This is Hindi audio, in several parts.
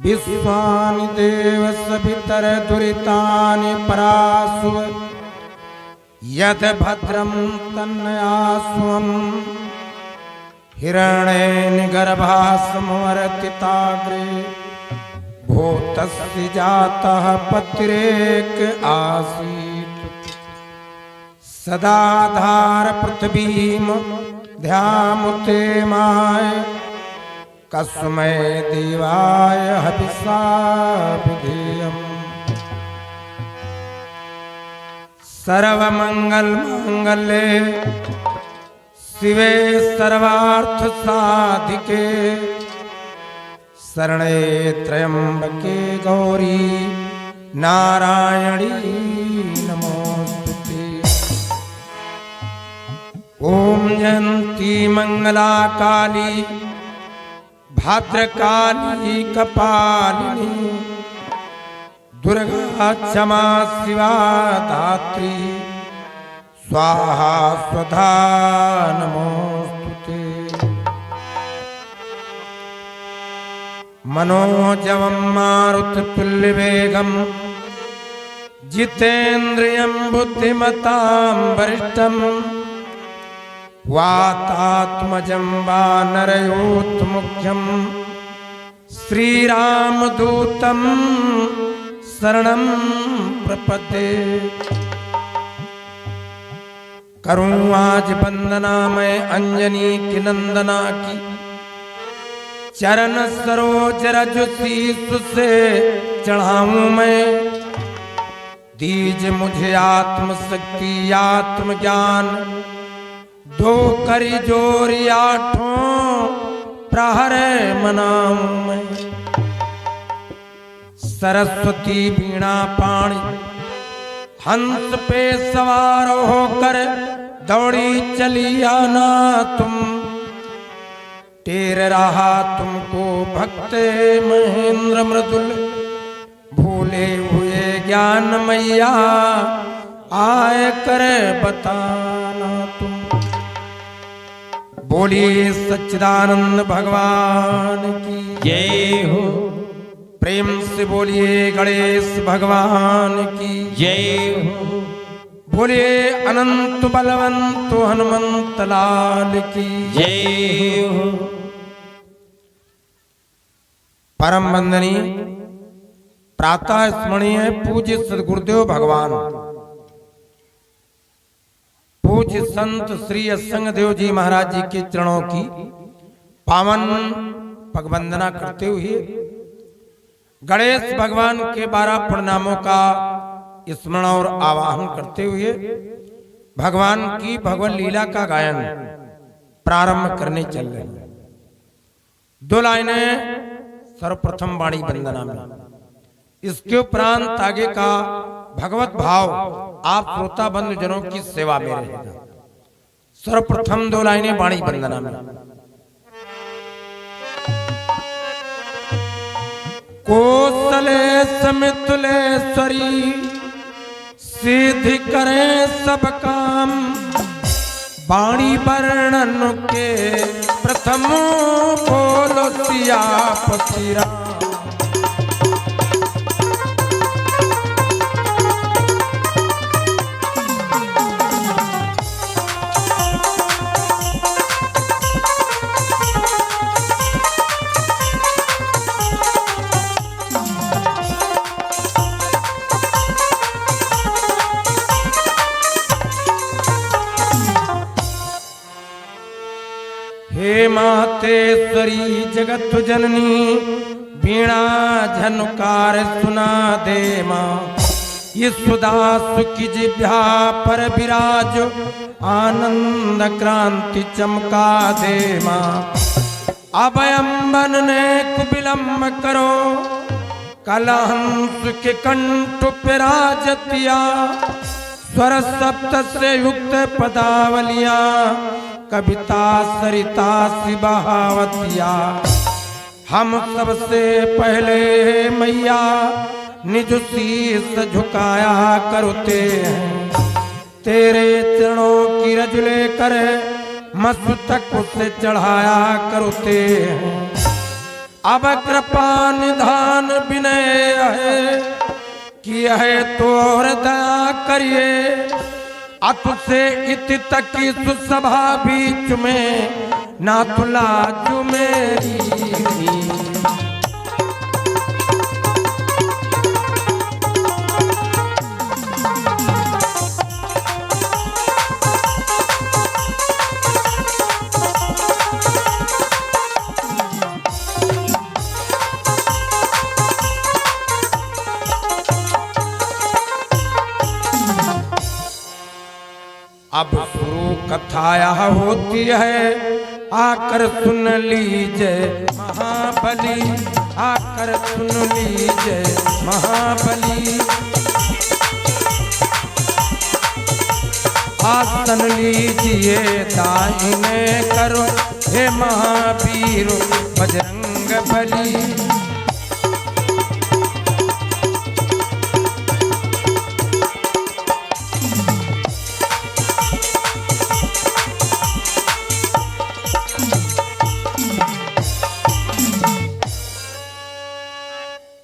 विश्वानि देवसभितर दुरितानि परासु यद भद्रं तन्नयास्वं हिरण्येन गर्भासमवर्तिताग्रे भूतस्य जातः पतिरेक आसीत् सदाधार पृथ्वीं ध्यामुते माय कस्मै देवाय हविषा विधेयम् सर्वमंगल मांगल्ये शिवे सर्वार्थ साधिके शरणे त्र्यंबके गौरी नारायणी नमोस्तुते। ओम जयंती मंगला काली भद्रकाली कपालिनी दुर्गा क्षमा शिवा धात्री स्वाहा स्वधा नमोस्तुते। मनोजवं मारुततुल्यवेगं जितेन्द्रियं बुद्धिमतां वरिष्ठं वातात्मजं वानरयोत्मुख्यं श्रीरामदूतं शरणं प्रपद्ये। करूं आज वंदना मैं अंजनी की नंदना की चरण सरोज रज शीश से चढ़ाऊं मैं। दीज मुझे आत्म शक्ति आत्म ज्ञान दो करी जोरी आठों प्रहर मनाऊं मैं। सरस्वती वीणा पाणी हंस पे सवार होकर दौड़ी चली आना तुम। टेर रहा तुमको भक्त महेंद्र मृदुल भूले हुए ज्ञान मैया आए कर बताना तुम। बोलिए सच्चिदानंद भगवान की जय हो। प्रेम से बोलिए गणेश भगवान की जय हो। बोलिए अनंत बलवंत हनुमंत लाल की जय हो। परम वंदनीय प्रातः स्मरणीय पूज्य सद्गुरुदेव भगवान पूज्य संत श्री असंग देव जी महाराज जी के चरणों की पावन पगवंदना करते हुए गणेश भगवान के 12 प्रणामों का स्मरण और आवाहन करते हुए भगवान की भगवत लीला का गायन प्रारंभ करने चल रहे हैं। 2 लाइनें सर्वप्रथम वाणी वंदना में, इसके उपरांत आगे का भगवत भाव आप श्रोता बंधु जनों की सेवा में रहेगा। सर्वप्रथम 2 लाइनें वाणी वंदना में। कोसले समितुलेश्वरी सिद्धि करें सब काम वाणी वर्णन के प्रथम बोलो सियापति राम। हे मातेश्वरी जगत जननी वीणा झनकार सुना दे माँ। ये सुदास की जिभ्या पर विराज आनंद क्रांति चमका दे माँ। अभयंबन ने कुबिलम्ब करो कलहंस के कंठ पे राजतिया स्वर सप्त से युक्त पदावलियां कविता सरिता सी बहावतिया। हम सबसे पहले मैया निज शीस झुकाया करते हैं। तेरे चरणों की रज लेकर मस्तक उसे चढ़ाया करते हैं। अब कृपा निधान विनय है कि है तो और दया करिए। अतुसे इति तक की सुसभा बीच में ना तुला जो मेरी। अब शुरू कथा यह होती है, आकर सुन लीजिए महाबली, आकर सुन लीजिए महाबली। आसन लीजिए दाहिने करो हे महावीर बजरंग बली।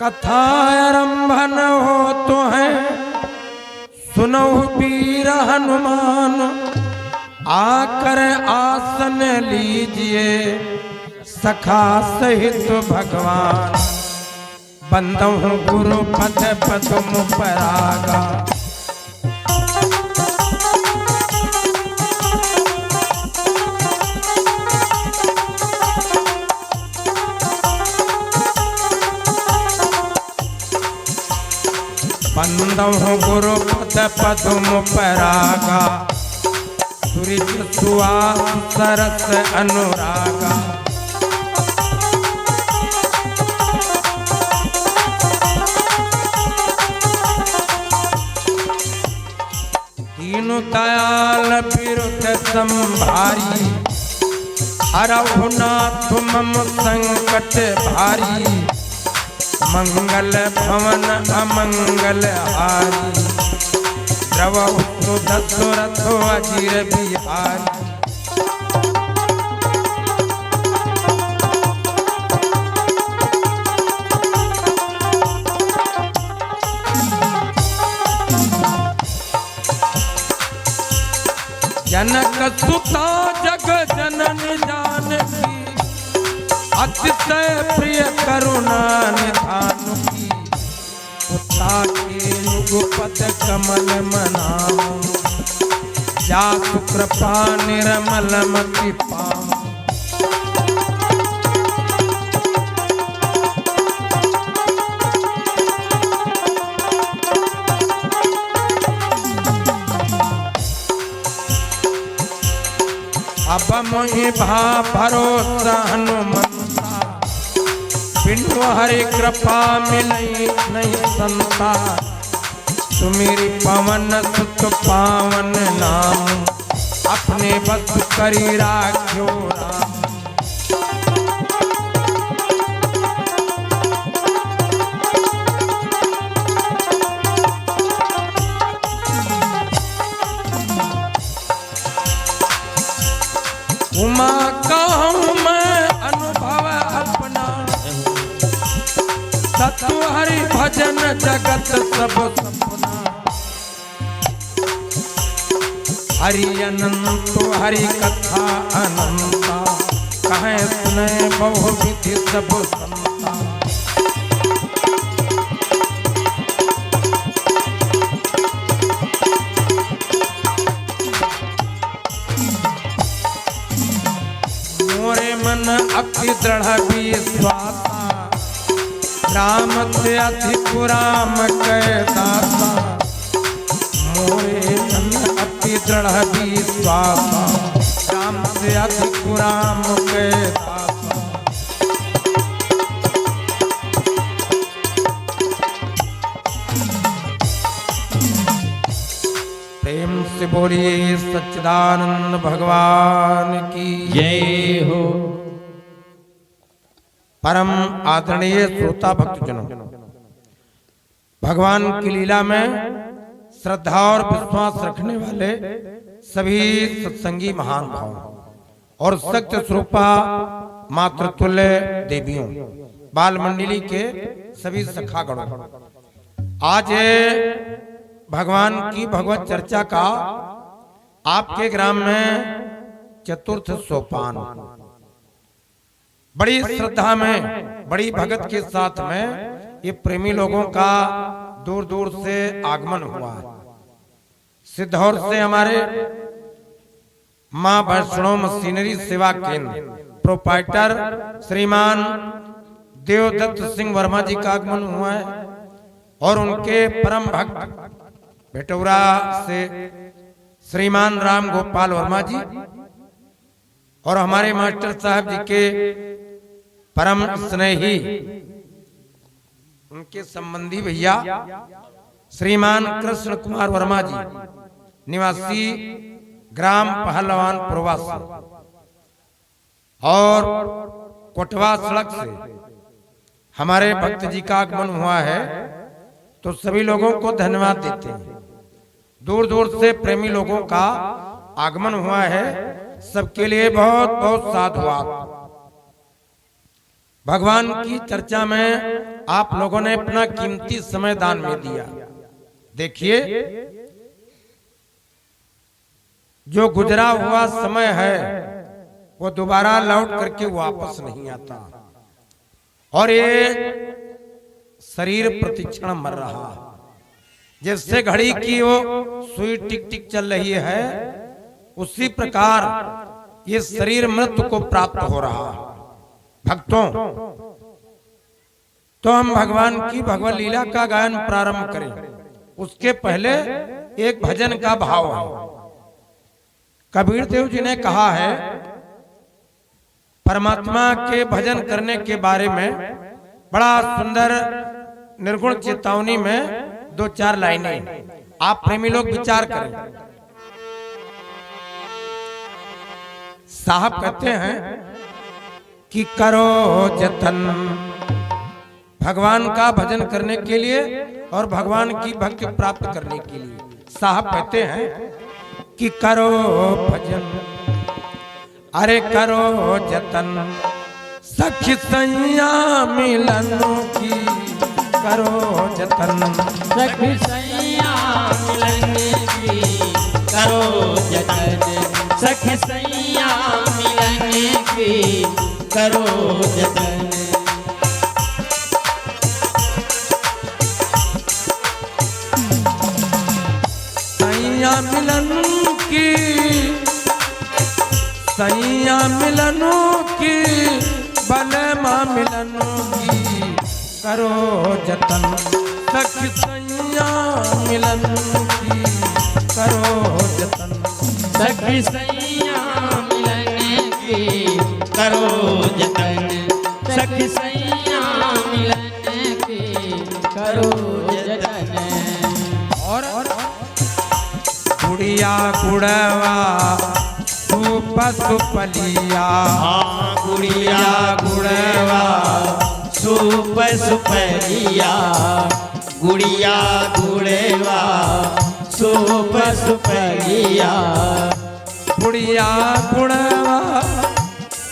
कथा आरंभन हो तो है सुनो वीर हनुमान। आकर आसन लीजिए सखा सहित भगवान। बंदहु गुरु पद पदम परागा। बंदहु गुरु पद पदम परागा। सुरित सुवास सरस अनुरागा। तीनु दयाल विरुद्ध संभारी। हरहु नाथ मम संकट भारी। मंगल भवन अमंगल हारी। द्रवहु दशरथ अजीर बिहारी। जनक सुता जग जननी जानकी। अतिशय प्रिय करुणा निधान की। पुता के युगपद कमल मनाऊं। जासु कृपा निर्मल मति पाऊं। अब मोहि भा भरोसा हनुमंता। बिनु हरि कृपा मिलई नहीं संता। सुमिरि पवन सुत पावन नाम। अपने बस करी राख्यो राम। उमा कहूँ मैं अनुभव अपना। सतु हरि भजन जगत सब सपना। हरि अनंत हरि कथा अनंता। कहे सुने बहु विधि सब संता। मोरे मन अति दृढ़ विश्वासा। राम से अधिक राम के दासा। मोरे मन अति दृढ़ विश्वासा। राम से अधिक राम के दासा। प्रेम से बोलिए सच्चिदानंद भगवान की जय हो। परम आदरणीय श्रोता भक्तजनों, भगवान की लीला में श्रद्धा और विश्वास रखने वाले सभी सत्संगी महान भाव और सत्य स्वरूपा मातृतुल्य देवियों बाल मंडली के सभी सखागणों, आज भगवान की भगवत चर्चा का आपके ग्राम में चतुर्थ सोपान बड़ी श्रद्धा में, बड़ी भगत के साथ में ये प्रेमी लोगों का दूर दूर से आगमन हुआ है। सिद्धौर से हमारे मां वैष्णो मशीनरी सेवा केंद्र प्रोपाइटर श्रीमान देवदत्त सिंह वर्मा जी का आगमन हुआ है और उनके परम भक्त भेटौरा से श्रीमान राम गोपाल वर्मा जी और हमारे मास्टर साहब जी के परम स्नेही उनके संबंधी भैया श्रीमान कृष्ण कुमार वर्मा जी निवासी ग्राम पहलवान प्रवासी और कोटवा सड़क से हमारे भक्त जी का आगमन हुआ है, तो सभी लोगों को धन्यवाद देते हैं। दूर दूर से प्रेमी लोगों का आगमन हुआ है, सबके लिए बहुत बहुत साधुवाद। भगवान की चर्चा में आप लोगों ने अपना कीमती समय दान में दिया। देखिए, जो गुजरा हुआ समय है वो दोबारा लौट करके वापस नहीं आता और ये शरीर प्रतिक्षण मर रहा है। जैसे घड़ी की वो सुई टिक टिक चल रही है, उसी प्रकार ये शरीर मृत्यु को प्राप्त हो रहा है। भक्तों, तो हम भगवान की भगवत लीला का गायन प्रारंभ करें, उसके पहले एक भजन का भाव है। कबीर देव जी ने कहा है, परमात्मा के भजन करने के बारे में बड़ा सुंदर निर्गुण चेतावनी में दो चार लाइनें आप प्रेमी लोग विचार करें। साहब कहते हैं कि करो जतन भगवान का भजन करने के लिए और भगवान की भक्ति प्राप्त करने के लिए। साहब कहते हैं कि करो भजन, अरे करो जतन सखी सैया मिलन की, करो जतन सखी सैया मिलन की, करो जतन सखी सैया मिलन की, करो जतन। सैया मिलन की, सैया मिलनो की, भले माँ मिलनो की, करो जतन सखी सैया मिलन की, करो जतन सखी सैया मिलन की, करो जतन सखी सैया मिलन की, करो जतन। और गुड़िया गुड़वा सुपलिया, गुड़िया गुड़वा सुप सुपलिया, गुड़िया गुड़वा सुप सुपलिया, गुड़िया गुड़वा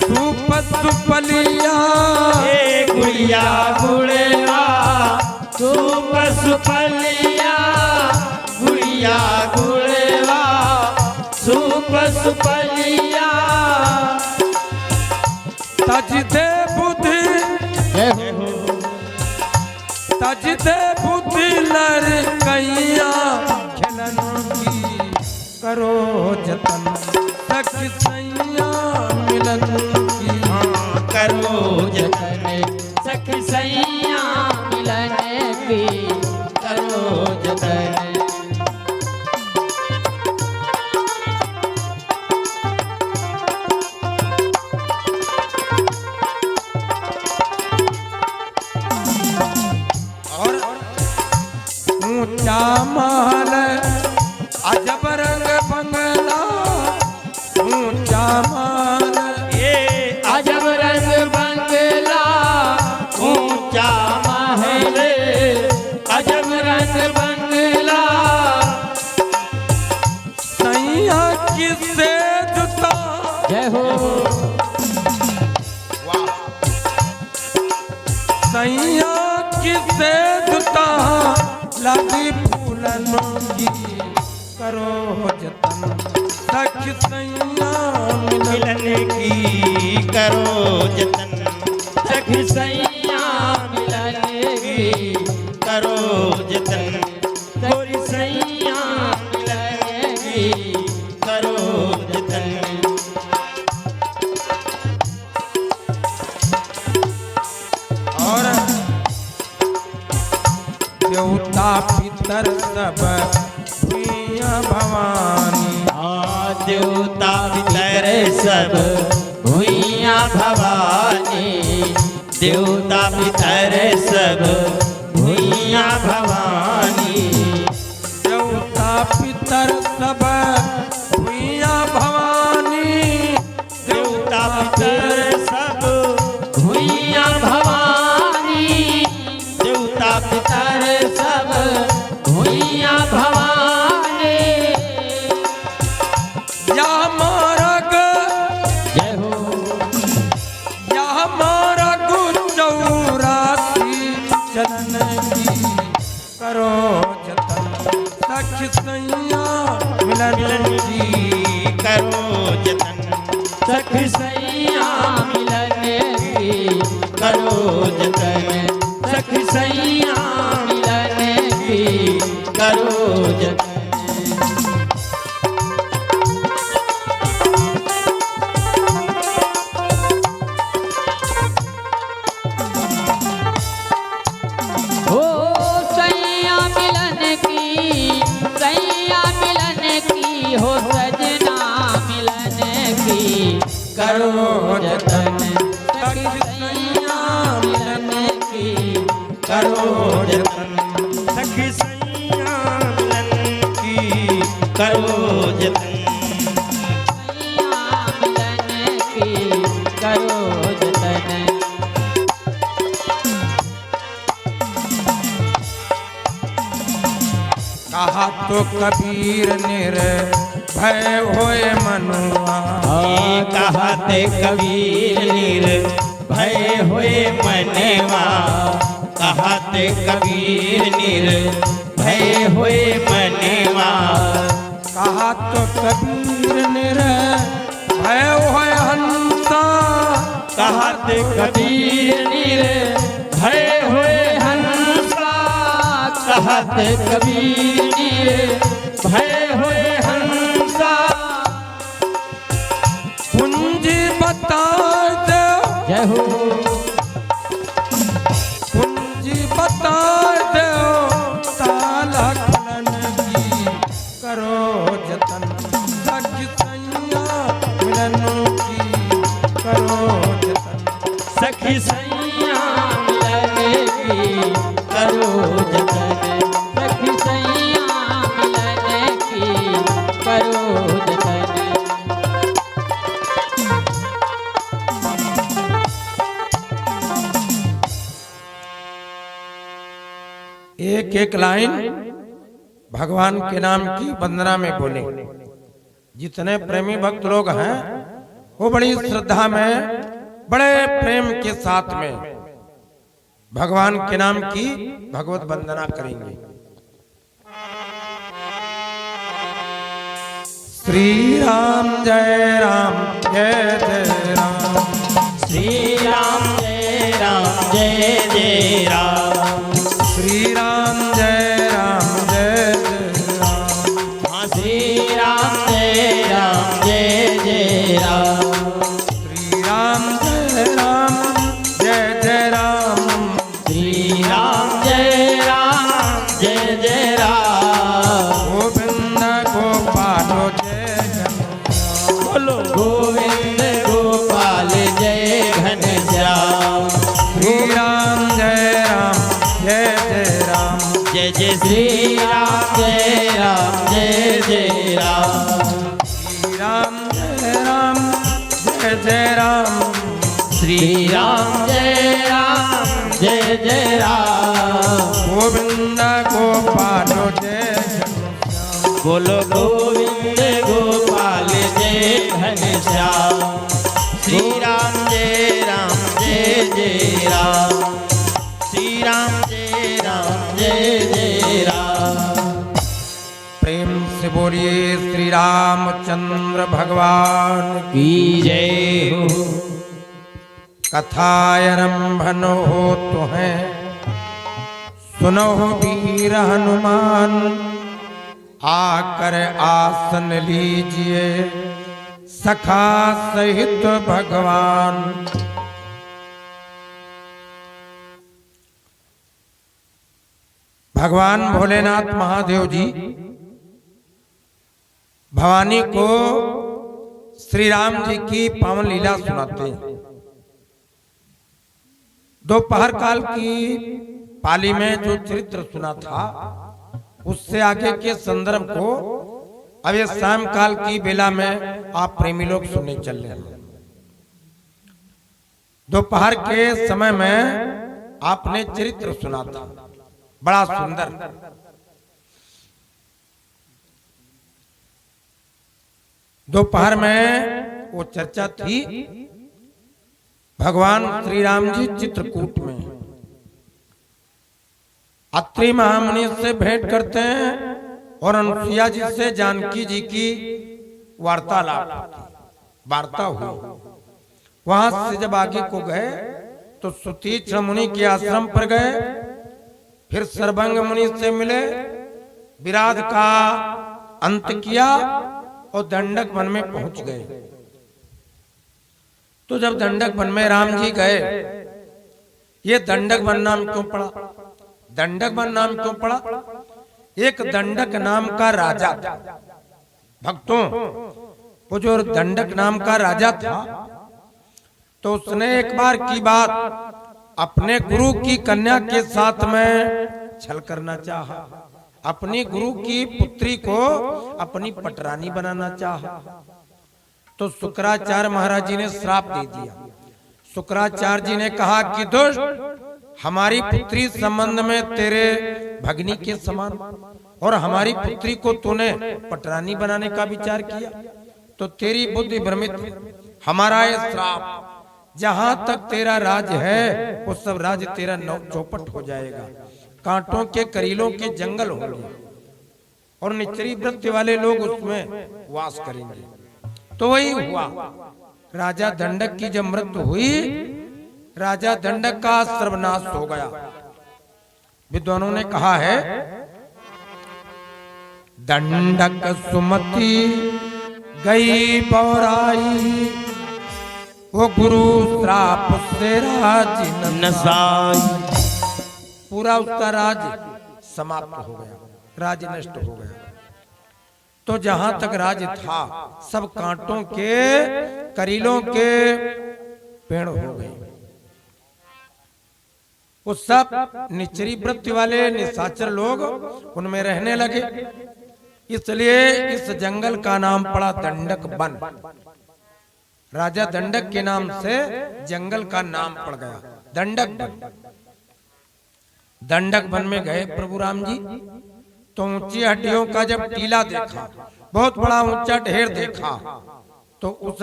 सुप सुपलिया, गुड़िया गुड़वा सुप सुपलिया, गुड़िया गुड़वा सुप सुपलिया। तज दे बुद्धि, तज दे बुद्धि लड़कैया खिलन की, करो जतन सखी सैया मिलन की, करो जतन सखी सैया मिलन की, करो जतन। ऊंचा सेजता जय हो सैया की सेजता लागी फूलन की करो जतन सखी सैया मिलन की करो जतन सखी सैया मिलन की करो जतन गोरी सैया मिलन की करो जतन और देवता पितर सब भुइया भवानी देवता पितर सब भुइया भवानी देवता पितर सब भुइया भवानी देवता पितर सब भुइया भवानी देवता पितर सब भुइया भवानी देवता पितर सब भुइया भवानी या मारग जय हो या मारग चौरासी चलन की करो जतन सखी सैया मिलन की करो जतन सखी सैया मिलन की करो जतन सखी सैया मिलन की करो जतन हो सैया मिलन की हो सजना मिलन की करो जतन सखी सैया मिलन की करो जतन सखी सैया मिलन की करो जतन सैया मिलन की करो जतन कहा तो कबीर भय होए मनुआ कहते कबीर भय होए मनवा कहते कबीर भय होए मनवा कहा तो कबीर भय होए हंसा कहते कबीर भय होए हंसा कहते कबीर भय होए हंसा पूंजी बता दो जय हो पूंजी बता दो ताला खुलन की करो जतन सखी सैया मिलन की करो जतन सखी सैया मिलन की करो जतन सखी सैया मिलन की करो जतन एक एक लाइन भगवान के नाम की वंदना में बोले। जितने प्रेमी भक्त लोग हैं वो बड़ी श्रद्धा में बड़े प्रेम के साथ में भगवान के नाम की भगवत वंदना करेंगे। श्री राम जय राम जय जय राम श्री राम जय राम जय जय राम श्री राम जय राम जय जय राम हाँ श्री राम जय राम जय जय राम श्री राम जय राम जय जय राम श्री राम जय राम जय जय राम गोविंद गोपालो जय घनश्याम बोलो गोविंद गोपाल जय घनश्याम श्री राम जय राम जय जय राम जय जय श्री राम जय राम जय जय राम श्री राम जय राम जय जय राम श्री राम जय राम जय जय राम गोविंद गोपालो जय घनश्याम बोलो गोविंद गोपाल जय घनश्याम श्री राम जय राम श्री राम जय राम। प्रेम से बोलिए श्री रामचंद्र भगवान की जय हो। कथायरंभन हो तो है सुनो वीर हनुमान, आकर आसन लीजिए सखा सहित भगवान। भगवान भोलेनाथ महादेव जी भवानी को श्री राम जी की पावन लीला सुनाते हैं। दोपहर काल की पाली में जो चरित्र सुना था उससे आगे के संदर्भ को अब ये शाम काल की बेला में आप प्रेमी लोग सुनने चल रहे हैं। दोपहर के समय में आपने चरित्र सुना था, बड़ा सुंदर। दोपहर में वो चर्चा थी भगवान श्री राम जी चित्रकूट में अत्रि महामुनि से भेंट करते हैं और अनुसुईया जी से जानकी जी की वार्ता हुई। वहां से जब आगे को गए तो सुतीक्ष्ण मुनि के आश्रम पर गए, फिर सर्वंग मुनि से मिले, विराध का अंत किया और दंडक वन में पहुंच गए। तो जब दंडक वन में राम जी गए, ये दंडक वन नाम क्यों पड़ा? दंडक वन नाम क्यों पड़ा? एक दंडक नाम का राजा था। भक्तों, वो जो दंडक नाम का राजा था तो उसने एक बार की बात अपने गुरु की कन्या के साथ में छल करना चाहा। अपनी गुरु की पुत्री को अपनी पटरानी बनाना चाहा। तो शुक्राचार्य महाराज जी ने श्राप दे दिया। शुक्राचार्य जी ने कहा कि दुष्ट, हमारी पुत्री संबंध में तेरे भगनी के समान और हमारी पुत्री को तूने पटरानी बनाने का विचार किया तो तेरी बुद्धि भ्रमित। हमारा ये श्राप, जहां तक तेरा राज है वो सब राज तेरा चौपट हो जाएगा। कांटों के करीलों के जंगल होंगे और निचरी वृत्ति वाले लोग उसमें वास करेंगे। तो वही हुआ। राजा दंडक की जब मृत्यु हुई, राजा दंडक का सर्वनाश हो गया। विद्वानों ने कहा है, दंडक सुमति गई बौराई, वो गुरु श्राप से राज नसाई। पूरा उसका राज समाप्त हो गया, राज नष्ट हो गया। तो जहां तक राज था सब कांटों के करीलों के पेड़ हो गए। वो सब निचरी वृत्ति वाले निशाचर लोग उनमें रहने लगे। इसलिए इस जंगल का नाम पड़ा दंडक वन। राजा दंडक के नाम से जंगल का नाम पड़ गया दंडक वन। दंडक वन में गए प्रभु राम जी तो ऊंची हड्डियों का जब टीला देखा, बहुत बड़ा ऊंचा ढेर देखा, तो उस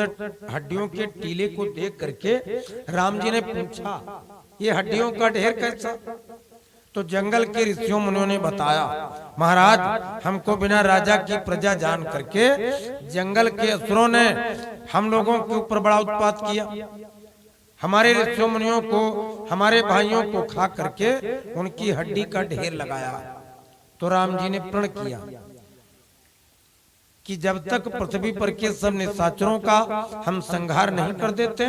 हड्डियों के टीले को देख करके राम जी ने पूछा, ये हड्डियों का ढेर कैसा? तो जंगल के ऋषियों मुनियों ने बताया, महाराज हमको बिना राजा की प्रजा जान करके जंगल के असुरों ने हम लोगों के ऊपर बड़ा उत्पात किया। हमारे ऋषियों मुनियों को, हमारे भाइयों को खा करके उनकी हड्डी का ढेर लगाया। तो राम जी ने प्रण किया कि जब तक पृथ्वी पर के सब निशाचरों का हम संहार नहीं कर देते,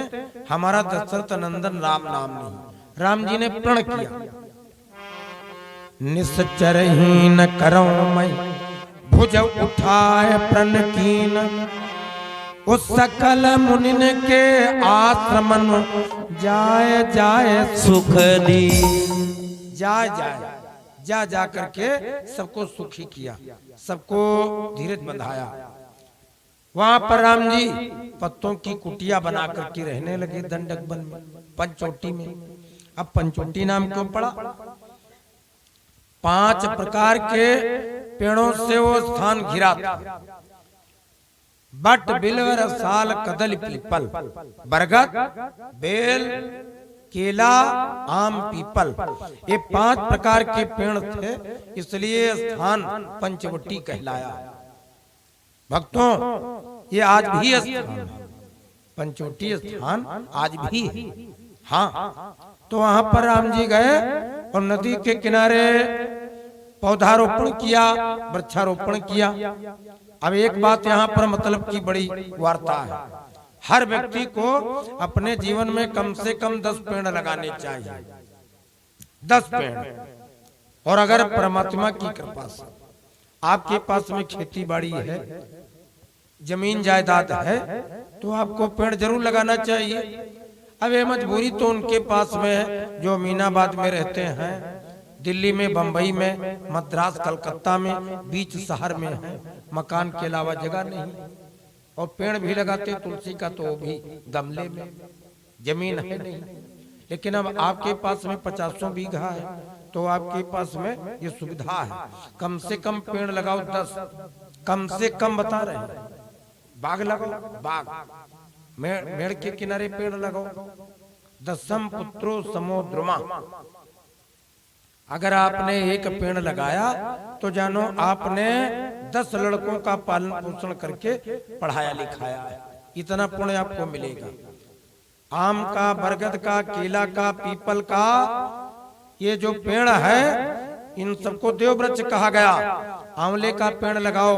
हमारा दशरथ नंदन राम नाम नहीं। राम जी ने प्रण किया, निश्चरहीन करऊं मैं भुज उठाए प्रण कीन, उस सकल मुनिन के आश्रमन जाए जाए सुख दी। जाए जाए जा जा करके सबको सुखी किया, सबको धीरज बंधाया। वहां पर राम जी पत्तों की कुटिया बना करके रहने लगे दंडक वन में, पंचोटी में। अब पंचोटी नाम क्यों पड़ा? 5 प्रकार के पेड़ों से वो स्थान घिरा था। बट बिलवर साल कदल पीपल, बरगद बेल केला आम पीपल, ये 5 प्रकार के पेड़ थे, इसलिए स्थान पंचवटी कहलाया। भक्तों, ये आज भी स्थान पंचवटी स्थान आज भी है। हाँ, तो वहां पर राम जी गए और नदी के किनारे पौधारोपण किया, वृक्षारोपण किया। अब एक बात यहाँ पर मतलब की बड़ी वार्ता है, हर व्यक्ति को अपने जीवन में कम से कम 10 पेड़ लगाने चाहिए, 10 पेड़। और अगर परमात्मा की कृपा से आपके पास में खेती बाड़ी है, जमीन जायदाद है, तो आपको पेड़ जरूर लगाना चाहिए। अब ये मजबूरी तो उनके पास में है जो अमीनाबाद में रहते हैं, दिल्ली में, बंबई में, मद्रास, कलकत्ता में, बीच शहर में है, मकान के अलावा जगह नहीं। और पेड़ भी लगाते तुलसी का तो वो भी गमले में, जमीन है नहीं। लेकिन अब आपके पास में 50 बीघा है, तो आपके पास में ये सुविधा है, कम से कम पेड़ लगाओ 10, कम से कम बता रहे हैं। बाग लगाओ, बाग, मेड़ के किनारे पेड़ लगाओ। 10 पुत्रो समोद्रमा, अगर आपने एक पेड़ लगाया तो जानो आपने 10 लड़कों का पालन पोषण करके पढ़ाया लिखाया है, इतना पुण्य आपको मिलेगा। आम का, बरगद का, केला का, पीपल का, ये जो पेड़ है इन सबको देववृक्ष कहा गया। आंवले का पेड़ लगाओ,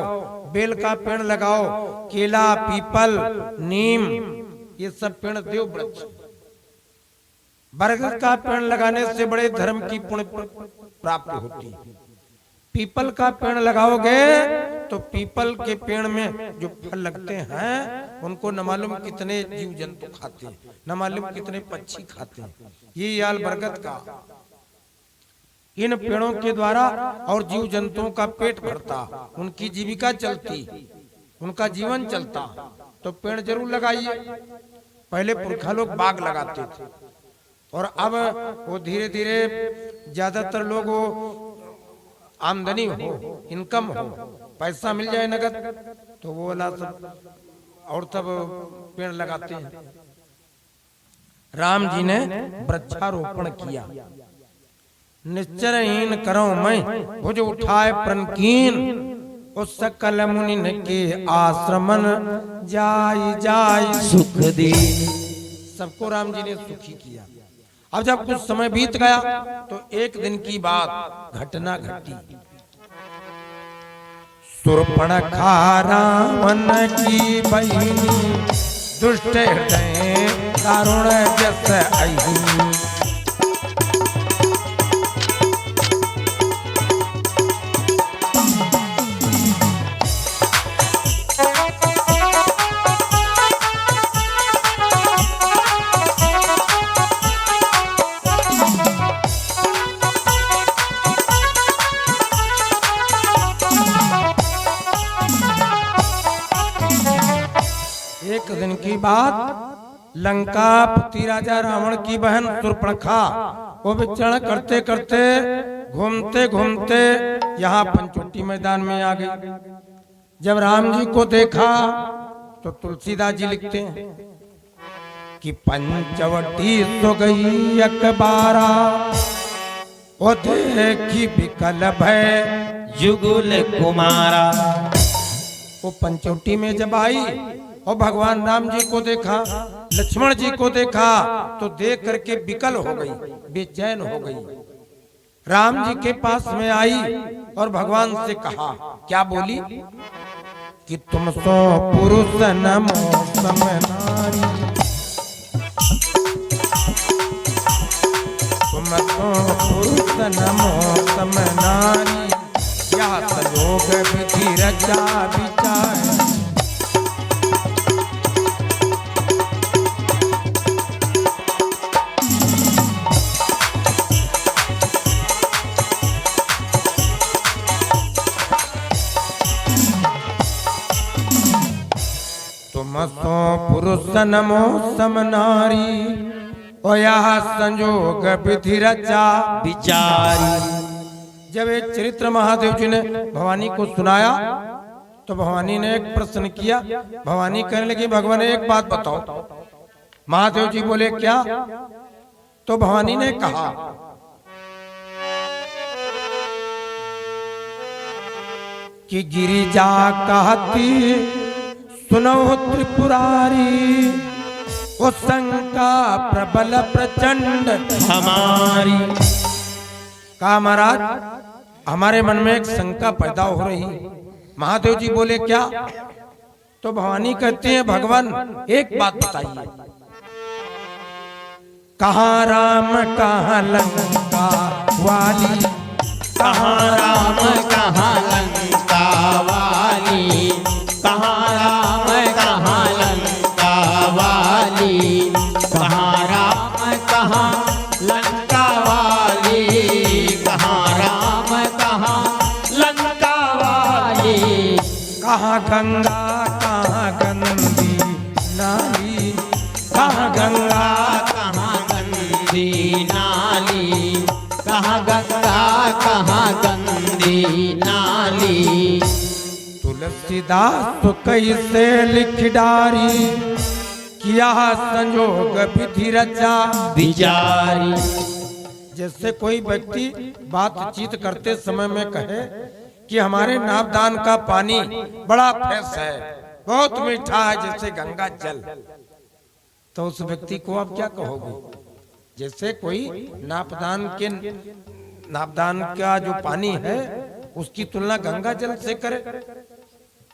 बेल का पेड़ लगाओ, केला, पीपल, नीम, ये सब पेड़ देववृक्ष। बरगद का पेड़ लगाने से बड़े धर्म की पुण्य प्राप्ति होती है। पीपल का पेड़ लगाओगे तो पीपल के पेड़ में जो फल लगते हैं उनको न मालूम कितने जीव जंतु खाते हैं, न मालूम कितने पक्षी खाते हैं। ये याल बरगद का, इन पेड़ों के द्वारा और जीव जंतुओं का पेट भरता, उनकी जीविका चलती, उनका जीवन चलता। तो पेड़ जरूर लगाइए। पहले पुरखा लोग बाग लगाते थे और अब वो धीरे धीरे ज्यादातर लोग वो आमदनी हो, इनकम हो, पैसा मिल जाए नगद, तो वो वाला सब और तब पेड़ लगाते हैं। राम जी ने वृक्षारोपण किया। निश्चरहीन करो मैं भुज उठाए प्रणकीन, उस सकल मुनि के आश्रमन जाई जाई सुख दी। सबको राम जी ने सुखी किया। अब जब कुछ समय बीत गया तो एक दिन की बात घटना घटी। शूर्पणखा रावण की बहिनी, दुष्ट हृदय दारुण जस अहि। एक दिन की बात, लंकापति राजा रावण की बहन शूर्पणखा वो विचरण करते करते, घूमते घूमते यहाँ पंचवटी मैदान में आ गई। जब राम जी को देखा तो तुलसीदास जी लिखते हैं कि पंचवटी सो गई अकबारा, ओ देखी विकल भय जुगुल कुमारा। वो पंचवटी में जब आई और भगवान राम जी को देखा, लक्ष्मण जी को देखा, तो देख करके विकल हो गई, बेचैन हो गई। राम जी के पास में आई और भगवान से कहा, क्या बोली कि तुम सो पुरुष नमो सम नारी, तुम सो पुरुष नमो सम नारी, यह संयोग विधि रचा विचार। तुम सो पुरुष नमो सम नारी, ओ यह संयोग विधि रचा विचारी। जब ये चरित्र महादेव जी ने भवानी को सुनाया तो भवानी ने एक प्रश्न किया। भवानी कहने लगी भगवान एक बात बताओ। महादेव जी बोले क्या? तो भवानी ने कहा कि गिरिजा कहती सुनो त्रिपुरारी, वो शंका प्रबल प्रचंड हमारी। कहा महाराज हमारे मन में एक शंका पैदा हो रही। महादेव जी बोले क्या? तो भवानी कहती है भगवान एक बात बताइए, कहाँ राम कहाँ लंका वाली, कहाँ राम कहाँ लंका वाली, कहाँ राम कहाँ लंका वाली, कहाँ राम कहाँ लंका वाली, कहाँ राम कहाँ लंका वाली। कहाँ गंगा कहाँ गंदी नाली, कहाँ गंगा कहाँ गंदी नाली, कहाँ गंगा कहाँ गंदी नाली। तुलसीदास तो कैसे लिख डारी, किया संयोग विधि रचा विचारी। जैसे कोई व्यक्ति बातचीत करते समय में कहे कि हमारे नापदान का पानी बड़ा फ्रेश है, बहुत मीठा है जैसे गंगा जल, तो उस व्यक्ति को आप क्या कहोगे? जैसे कोई नापदान का जो पानी है उसकी तुलना गंगा जल से करे,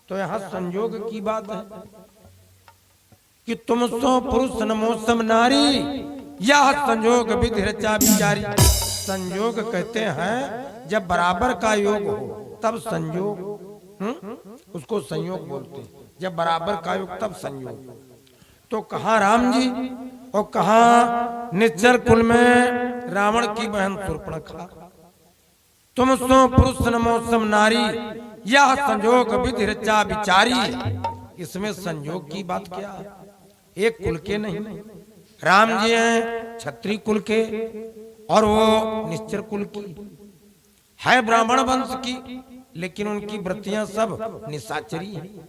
तो यहाँ संयोग की बात है कि तुम सो पुरुष नमो सम नारी, यह संयोग विधि रचा विचारी। संयोग कहते हैं जब बराबर का योग हो तब संयोग, उसको संयोग बोलते हैं। जब बराबर का योग तब संयोग। तो कहाँ राम जी और कहाँ निश्चर कुल में रावण की बहन शूर्पणखा। तुम सो पुरुष नमो सम नारी, यह संयोग विधि रचा विचारी। इसमें संयोग की बात क्या है? एक कुल के नहीं, राम जी हैं क्षत्रिय कुल के और वो निश्चर कुल की है, ब्राह्मण वंश की, लेकिन उनकी वृत्तियां सब निशाचरी हैं।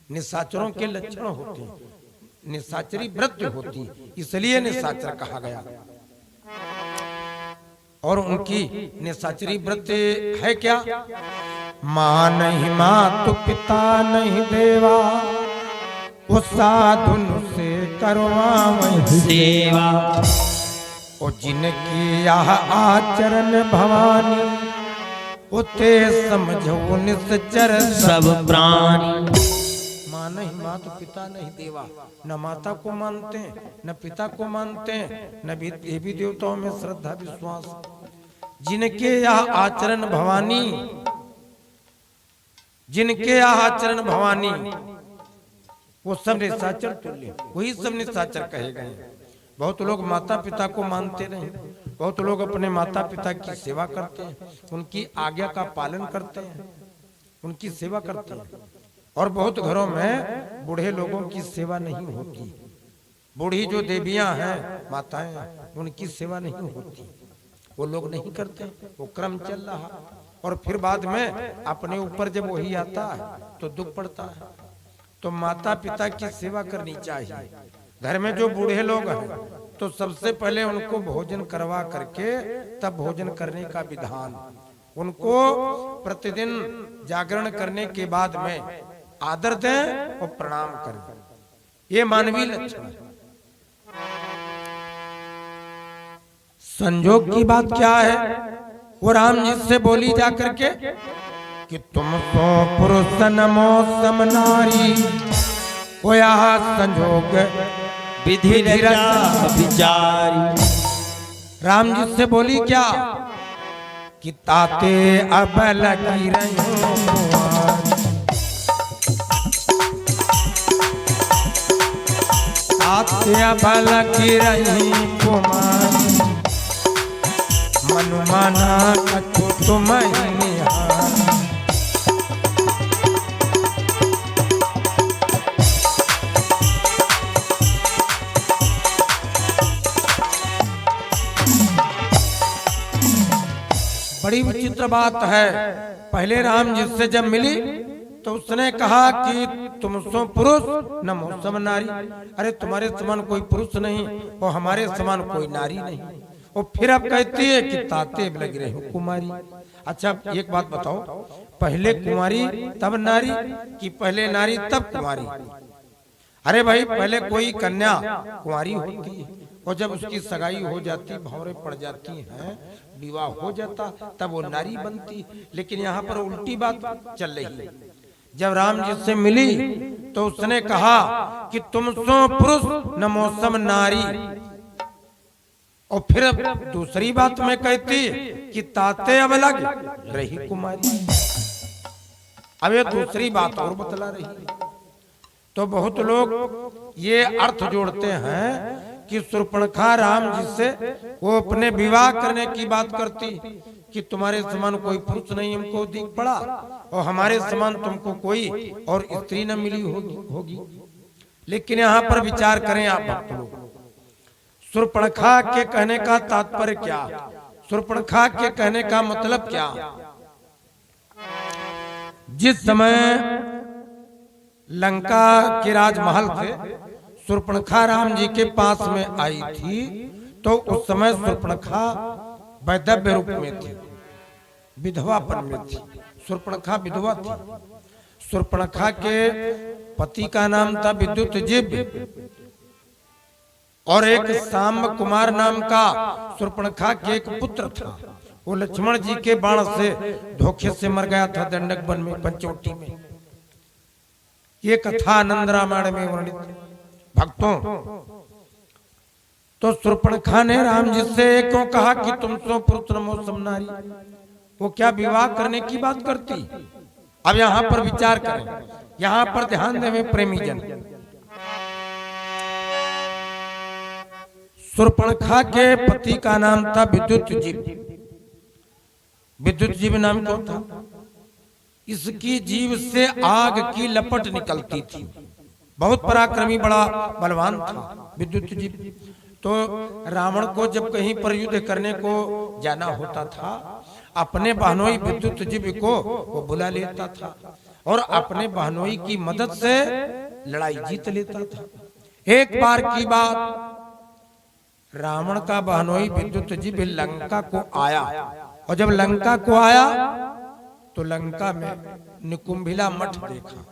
निशाचरों के लक्षण होते हैं, निशाचरी वृत्ति होती, इसलिए निशाचर कहा गया। और उनकी निशाचरी वृत्ति है क्या? माँ नहीं मातु पिता नहीं देवा, वो साधु से करवा सेवा। और जिनकी यह आचरण भवानी, उते समझो निश्चर सब प्राणी। माँ नहीं मातु पिता नहीं देवा, न माता को मानते हैं न पिता को मानते हैं, न भी देवी देवताओं में श्रद्धा विश्वास। जिनके यह आचरण भवानी, जिनके यह आचरण भवानी, वो सब निशाचर तुल्य, वही सब निशाचर कहे गए। बहुत लोग माता पिता को मानते नहीं, बहुत लोग अपने माता पिता की सेवा करते हैं, उनकी आज्ञा का पालन करते हैं, उनकी सेवा करते हैं। और बहुत घरों में बूढ़े लोगों की सेवा नहीं होती। बूढ़ी जो देवियां हैं, माताएं, उनकी सेवा नहीं होती, वो लोग नहीं करते, वो क्रम चल रहा। और फिर बाद में अपने ऊपर जब वही आता है तो दुख पड़ता है। तो माता पिता की सेवा करनी चाहिए। घर में जो बूढ़े लोग हैं तो सबसे पहले उनको भोजन करवा करके तब भोजन करने का विधान। उनको प्रतिदिन जागरण करने के बाद में आदर दें और प्रणाम करें, ये मानवीय लक्षण है। संयोग की बात क्या है? वो राम जी से बोली जा करके कि तुम तो पुरुष नमो सम नारी, वो यहाँ संयोग विधि रचा विचारी। राम जी से बोली क्या कि ताते अबल की रही, ताते अबल की रही कुमार, मनुमाना कछु तुम निहार। बड़ी विचित्र बात है। पहले राम जी से जब मिली तो उसने कहा कि तुम सो पुरुष न मौसम नारी, अरे तुम्हारे समान कोई पुरुष नहीं और हमारे समान कोई नारी नहीं। और फिर अब कहती है कि ताते लग रहे हो कुमारी। अच्छा एक बात बताओ, पहले कुमारी तब नारी कि पहले नारी तब कुमारी? अरे भाई पहले कोई कन्या कुंवारी होती है और जब उसकी सगाई हो जाती, भौरें पड़ जाती हैं, विवाह हो जाता, तब वो नारी बनती। लेकिन यहाँ पर उल्टी बात चल रही है। जब राम जी से मिली तो उसने कहा कि तुम सो पुरुष न मौसम नारी। और फिर दूसरी बात में कहती कि ताते अब लग रही कुमारी। अब ये दूसरी बात और बतला रही है। तो बहुत लोग ये अर्थ जोड़ते हैं कि शूर्पणखा राम जी से वो अपने विवाह करने की बात करती कि तुम्हारे समान कोई पुरुष नहीं हमको दिख पड़ा और हमारे समान तुमको कोई और स्त्री न मिली होगी। लेकिन यहाँ पर विचार करें आप भक्त लोग, शूर्पणखा के कहने का तात्पर्य क्या? शूर्पणखा के कहने का मतलब क्या? जिस समय लंका के राजमहल थे, शूर्पणखा राम जी के पास में आई थी, तो उस समय शूर्पणखा वैधव्य रूप में थी, विधवापन में थी। शूर्पणखा विधवा थी। शूर्पणखा के पति का नाम था विद्युतजिह्व और एक सांब कुमार नाम का शूर्पणखा के एक पुत्र था। वो लक्ष्मण जी के बाण से धोखे से मर गया था दंडक वन में, पंचवटी में। ये कथा आनंद रामायण में वर्णित। भक्तों, तो शूर्पणखा ने राम जी से क्यों कहा कि तुम सो पुरुष न मौसम नारी? वो क्या विवाह करने की बात करती? अब यहाँ पर विचार करें, यहाँ पर ध्यान दें प्रेमी जन। शूर्पणखा के पति का नाम था विद्युतजिह्व। विद्युतजिह्व नाम क्या था? इसकी जीभ से आग की लपट निकलती थी। बहुत पराक्रमी, बड़ा बलवान था विद्युतजिह्व। तो रावण को जब कहीं पर युद्ध करने को जाना होता था, अपने बहनोई विद्युतजिह्व को वो बुला लेता था और अपने बहनोई की मदद से लड़ाई जीत लेता था। एक बार की बात, रावण का बहनोई विद्युतजिह्व लंका को आया और जब लंका को आया तो लंका में निकुंभिला मठ देखा।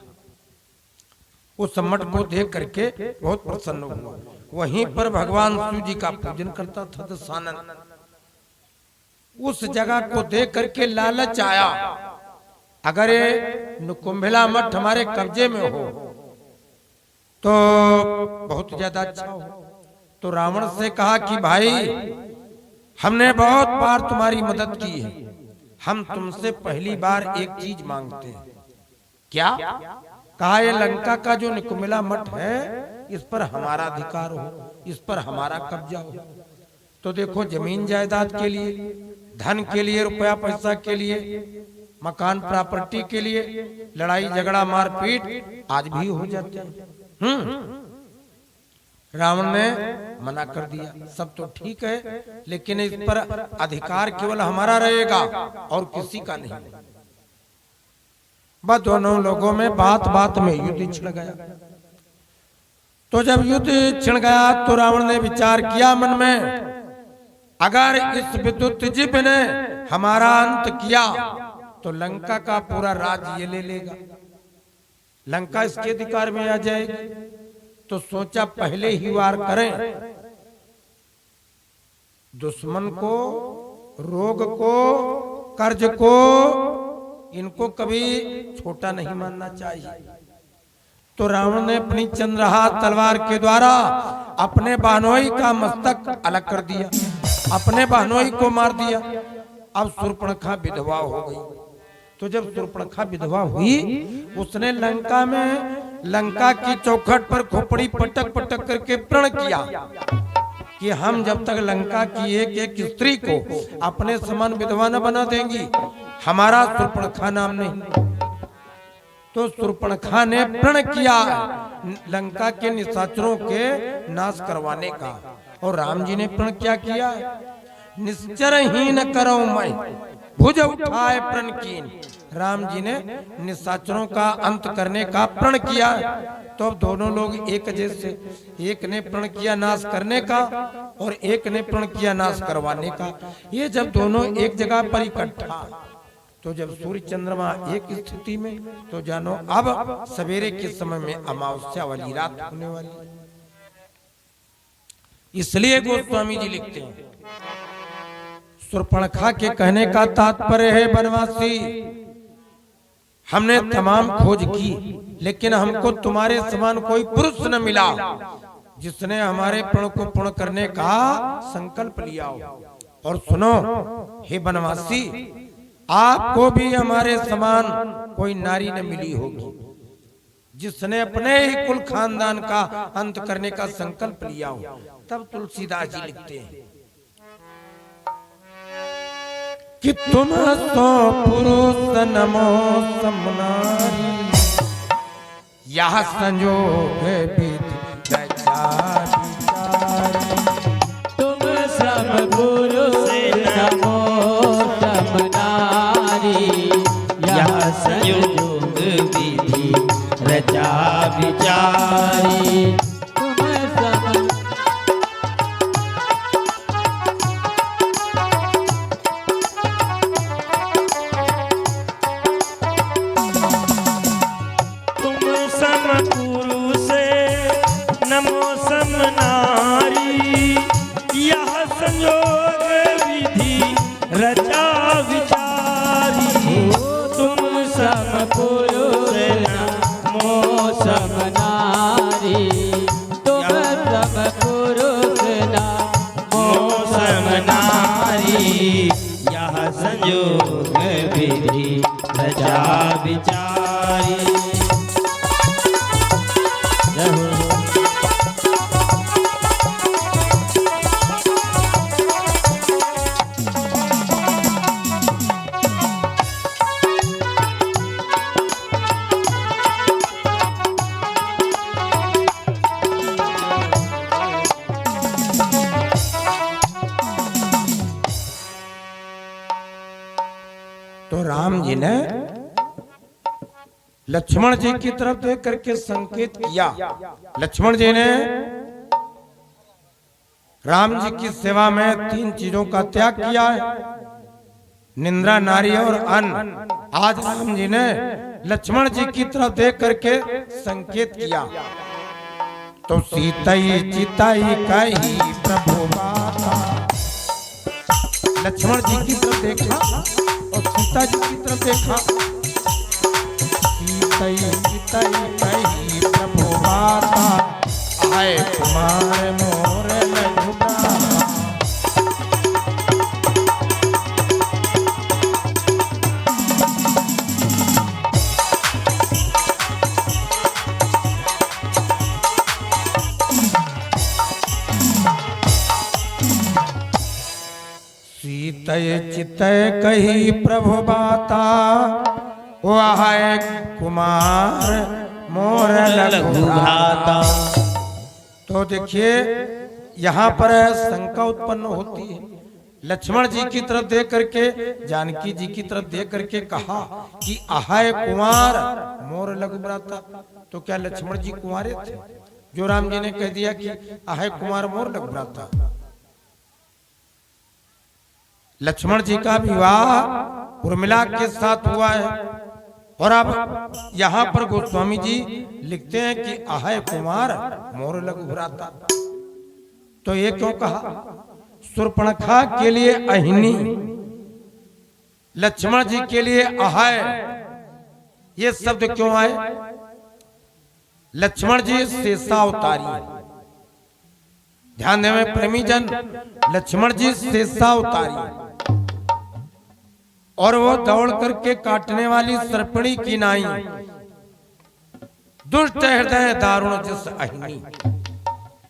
उस मठ को देख करके बहुत प्रसन्न हुआ। वहीं पर भगवान शिव जी का पूजन करता था दशानन। उस जगह को देख करके लालच आया, अगर ये निकुंभिला मठ हमारे कब्जे में हो तो बहुत ज्यादा अच्छा हो। तो रावण से कहा कि भाई हमने बहुत बार तुम्हारी मदद की है, हम तुमसे पहली बार एक चीज मांगते हैं। क्या? कहा ये लंका का जो निकुंभिला मठ है इस पर हमारा अधिकार हो, इस पर हमारा कब्जा हो। तो देखो, जमीन जायदाद के लिए, धन के लिए, रुपया पैसा के लिए, मकान प्रॉपर्टी के लिए लड़ाई झगड़ा मारपीट आज भी हो जाते हैं। रावण ने मना कर दिया, सब तो ठीक है, लेकिन इस पर अधिकार केवल हमारा रहेगा और किसी का नहीं। बस दोनों लोगों में बात बात में युद्ध छिड़ गया। तो जब युद्ध छिड़ गया तो रावण ने विचार किया मन में, अगर इस विद्युतजिह्व ने हमारा अंत किया तो लंका का पूरा राज्य ये ले लेगा, लंका इसके अधिकार में आ जाएगी। तो सोचा पहले ही वार करें, दुश्मन को, रोग को, कर्ज को, इनको कभी छोटा नहीं मानना चाहिए। तो रावण ने अपनी चंद्रहार तलवार के द्वारा अपने बहनोई का मस्तक अलग कर दिया, अपने बहनोई को मार दिया। अब शूर्पणखा विधवा हो गई। तो जब शूर्पणखा विधवा हुई, उसने लंका में, लंका की चौखट पर खोपड़ी पटक पटक करके प्रण किया कि हम जब तक लंका की एक एक स्त्री को अपने समान विधवा न बना देंगी, हमारा शूर्पणखा नाम नहीं। तो शूर्पणखा ने प्रण किया लंका के निशाचरों के नाश करवाने का। और राम जी ने प्रण क्या किया? निश्चर ही न करो मैं भुज उठाए प्रण कीन। राम जी ने निशाचरों का अंत करने का प्रण किया। तो अब दोनों लोग एक जैसे, एक ने प्रण किया नाश करने का और एक ने प्रण किया नाश करवाने का। ये जब दोनों एक जगह पर इकट्ठा, तो जब सूर्य चंद्रमा एक स्थिति में, तो जानो अब सवेरे के समय में अमावस्या वाली रात होने वाली। इसलिए गोस्वामी जी लिखते हैं, शूर्पणखा के कहने का तात्पर्य है बनवासी, हमने तमाम खोज की लेकिन हमको तुम्हारे समान कोई पुरुष न मिला जिसने हमारे प्रण को पूर्ण करने का संकल्प लिया हो। और सुनो हे बनवासी, आपको भी हमारे समान कोई नारी न मिली होगी जिसने अपने ही कुल खानदान का अंत करने का संकल्प लिया हो। तब तुलसीदास जी लिखते हैं कि तुम तो पुरुष नमो समनारी, यह संयोग विधि रचारी। तुम सब पुरुष नमो समनारी, यह संयोग विधि रचा विचारी। तुम सब पुरुष नमो समनारी, यह संयोग विधि रचा विचारी। तुम सब पुरुष नमो समनारी, तुम सब पुरुष नमो समनारी, यह संयोग विधि रचा विचारी। तो राम जी ने लक्ष्मण जी की तरफ देख करके संकेत किया। लक्ष्मण जी ने राम जी की सेवा में 3 चीजों का त्याग किया है, निंद्रा, नारी और अन्न। आज राम जी ने लक्ष्मण जी की तरफ देख करके संकेत किया। तो सीतई चितई कही प्रभु माता, लक्ष्मण जी की तरफ देखा और सीता जी की तरफ देखा। सीतई चितई कही प्रभु माता, आए कुमार मोर लघुता। सीतय चितय कही प्रभु बाता, वह कुमार मोर लघुभ्राता। तो देखिए यहाँ पर शंका उत्पन्न होती है। लक्ष्मण जी की तरफ देख करके, जानकी जी की तरफ देख करके कहा कि अहाय कुमार मोर लघुभ्राता। तो क्या लक्ष्मण जी कुंवारे थे जो राम जी ने कह दिया कि अहाय कुमार मोर लघुभ्राता? लक्ष्मण जी का विवाह उर्मिला के साथ हुआ है। और अब यहाँ पर गोस्वामी जी लिखते हैं कि अहाय कुमार मोर लघुभ्राता। तो ये क्यों कहा? शूर्पणखा के लिए अहिनी, लक्ष्मण जी के लिए अहाय, ये शब्द क्यों आए? लक्ष्मण जी शेषावतारी, ध्यान देवें प्रेमी जन, लक्ष्मण जी शेषावतारी, और वो दौड़ करके काटने वाली सर्पणी की नाई, दुष्ट हृदय दारुण जिस अहिनी।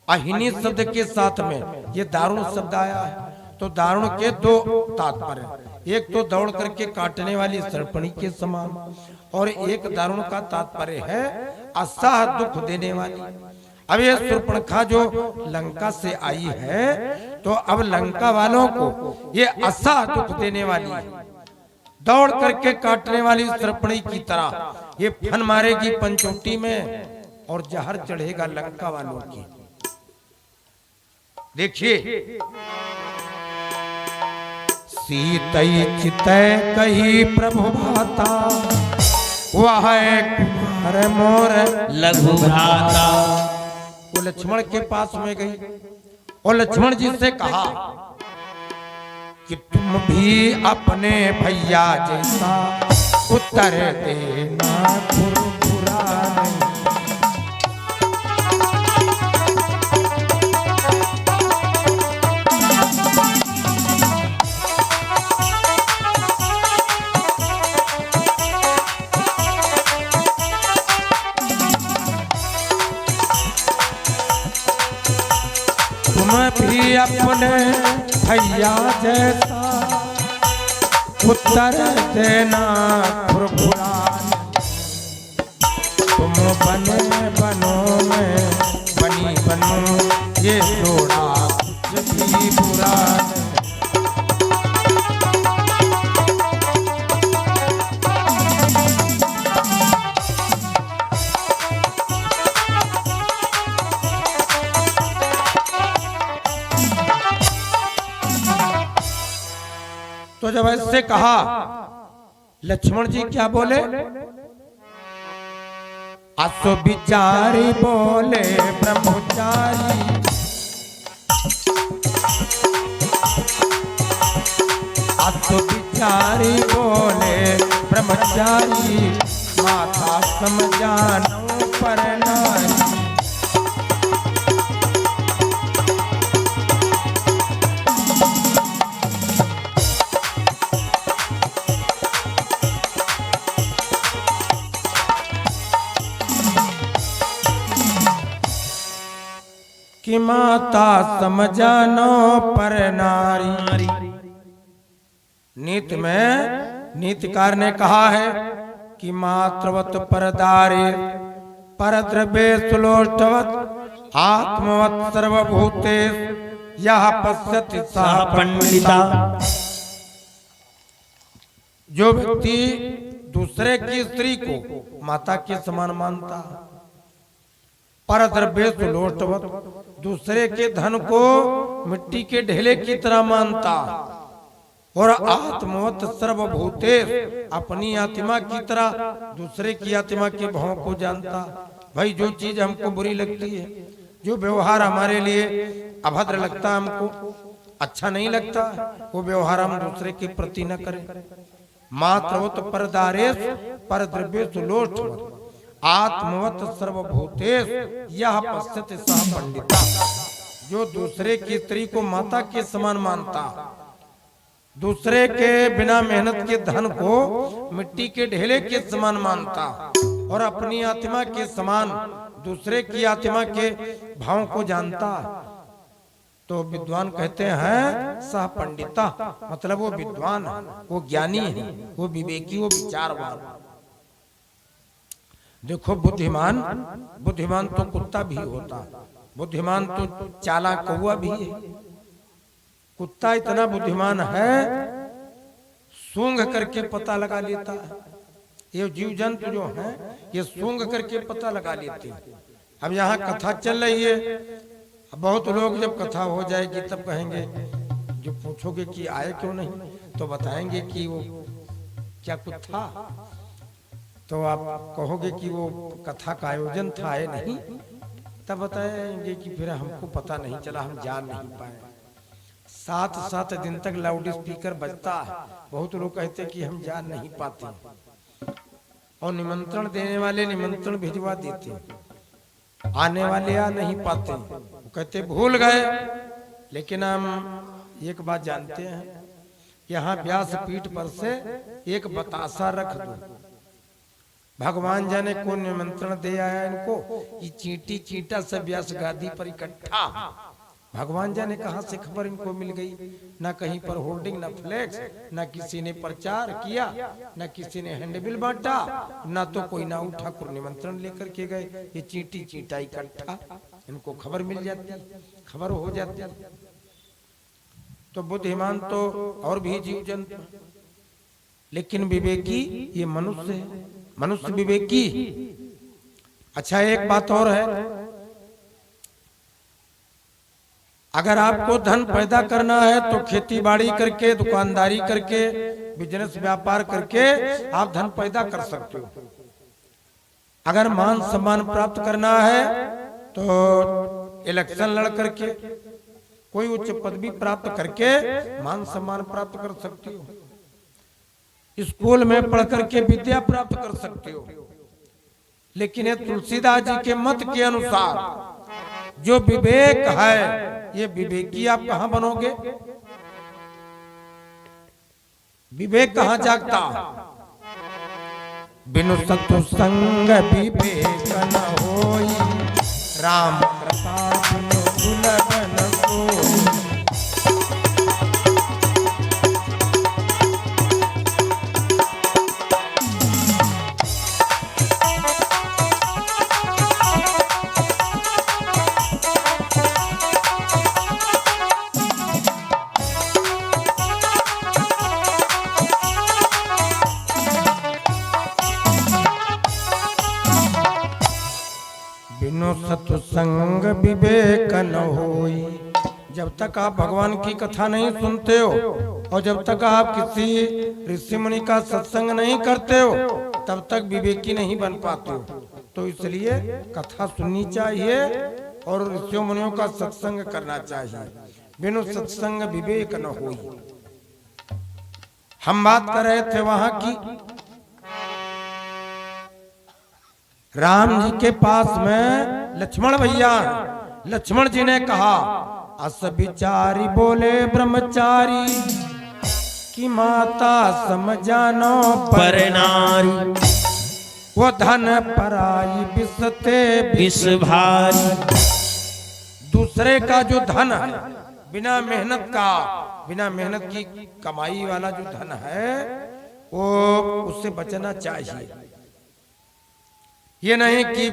अहिनी शब्द के साथ में ये दारुण शब्द आया है। तो दारुण के 2 तात्पर्य, एक तो दौड़ करके काटने वाली सर्पणी के समान, और एक दारुण का तात्पर्य है असह दुख देने वाली। अब ये शूर्पणखा जो लंका से आई है, तो अब लंका वालों को ये असह दुख देने वाली है। दौड़ करके काटने वाली सरपणी की तरह ये फन मारेगी पंचोटी में और जहर चढ़ेगा लंका वालों की। देखिए, सीतई चितय कही प्रभु भाता, वह कुमार मोर लघु भ्राता। वो लक्ष्मण के पास में गई और लक्ष्मण जी से कहा कि तुम भी अपने भैया जैसा उत्तर देना बुरा नहीं। तुम भी अपने भैया जैसा उत्तर देना फुरफुरा। तुम बने बनो में बनी बनो, ये जोड़ा कुछ भी बुरा नहीं। तो जब ऐसे कहा, लक्ष्मण जी क्या बोले? असो बिचारी बोले ब्रह्मचारी, असो बिचारी बोले ब्रह्मचारी, माता समझानो पर नारी। कि माता समझानो पर नारी। नीति में नीतिकार ने कहा है कि मातृवत परदारे परद्रव्ये सुलोष्टवत आत्मवत सर्वभूते यह पश्यति सह पंडिता। जो व्यक्ति दूसरे की स्त्री को माता के समान मानता, परद्रव्ये सुलोष्टवत दूसरे के धन को मिट्टी के ढेले की तरह मानता, और आत्मवत सर्वभूते अपनी आत्मा की तरह दूसरे की आत्मा के भाव को जानता। भाई जो चीज हमको बुरी लगती है, जो व्यवहार हमारे लिए अभद्र लगता, हमको अच्छा नहीं लगता, वो व्यवहार हम दूसरे के प्रति न करें। मात्रवत परदारेश परद्रव्येषु लोष्टवत् आत्मवत सर्वभूतेष यह पश्यति सह पंडिता। जो दूसरे की स्त्री को माता के समान मानता, दूसरे के बिना मेहनत के धन को मिट्टी के ढेले के समान मानता, और अपनी आत्मा के समान दूसरे की आत्मा के भाव को जानता, तो विद्वान कहते हैं सह पंडिता, मतलब वो विद्वान है, वो ज्ञानी है, वो विवेकी, वो विचारवान। देखो बुद्धिमान, बुद्धिमान तो कुत्ता भी होता, बुद्धिमान तो चालाक कौवा भी है। कुत्ता इतना बुद्धिमान है, सूंघ करके पता लगा लेता है। ये जीव जंतु जो हैं, ये सूंघ करके पता लगा लेते हैं। अब यहाँ कथा चल रही है, बहुत लोग जब कथा हो जाएगी तब कहेंगे, जो पूछोगे कि आए क्यों नहीं, तो बताएंगे कि वो क्या कुछ था, तो आप कहोगे कि वो कथा का आयोजन था, आए नहीं, तब बताएंगे कि फिर हमको पता नहीं चला, हम जान नहीं पाए। 7-7 दिन तक लाउड स्पीकर बजता है, बहुत लोग कहते कि हम जान नहीं पाते, और निमंत्रण देने वाले निमंत्रण भिजवा देते, आने वाले आ नहीं पाते, वो कहते भूल गए। लेकिन हम एक बात जानते हैं, यहाँ व्यास पीठ पर से एक बतासा रख दो, भगवान जाने कौन निमंत्रण दे आया इनको, ये चींटी चींटा सब व्यास गादी पर इकट्ठा, भगवान जाने कहां से खबर इनको मिल गई। ना कहीं पर होर्डिंग, ना फ्लैक्स, ना किसी ने प्रचार किया, ना किसी ने हैंडबिल बांटा, ना तो कोई ना उठा को निमंत्रण लेकर के गए। ये चींटी चींटा इकट्ठा, इनको खबर मिल जाती, खबर हो जाती। तो बुद्धिमान तो और भी जीव जंतु, लेकिन विवेकी ये मनुष्य है, मनुष्य विवेकी। अच्छा, एक बात और है, अगर आपको धन पैदा करना है तो खेती बाड़ी करके, दुकानदारी करके, बिजनेस व्यापार करके आप धन पैदा कर सकते हो। अगर मान सम्मान प्राप्त करना है तो इलेक्शन लड़ करके, कोई उच्च पदवी प्राप्त करके मान सम्मान प्राप्त कर सकते हो। स्कूल में पढ़ करके विद्या प्राप्त कर सकते हो। लेकिन ये तुलसीदास जी के मत के अनुसार जो विवेक है, ये विवेकी आप कहां बनोगे? विवेक कहां जागता? बिनु सत्संग विवेक न होई, राम कृपा बिनु सुलभ न सोई। बिनु सत्संग विवेक न होई। जब तक आप भगवान की कथा नहीं सुनते हो और जब तक आप किसी ऋषि मुनि का सत्संग नहीं करते हो, तब तक विवेकी नहीं बन पाते हो। तो इसलिए कथा सुननी चाहिए और ऋषियों मुनियों का सत्संग करना चाहिए। बिनु सत्संग विवेक न होई। हम बात कर रहे थे वहां की, राम जी के पास में लक्ष्मण भैया, लक्ष्मण जी ने कहा, अस विचारी बोले ब्रह्मचारी, कि माता समझानो पर नारी। वो धन पराई बिसते विष भारी। दूसरे का जो धन है, बिना मेहनत का, बिना मेहनत की कमाई वाला जो धन है, वो उससे बचना चाहिए। ये नहीं कि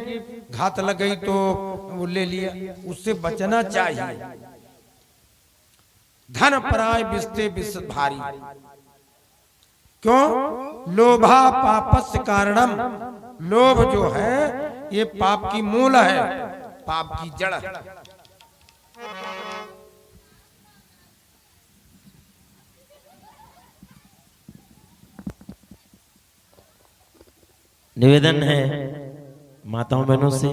घात लग गई तो वो ले लिया, उससे बचना चाहिए। धन पराय बिसते विष भारी। क्यों? लोभा पापस्य कारणम। लोभ जो है ये पाप की मूल है, पाप की जड़ है। निवेदन है माताओं बहनों से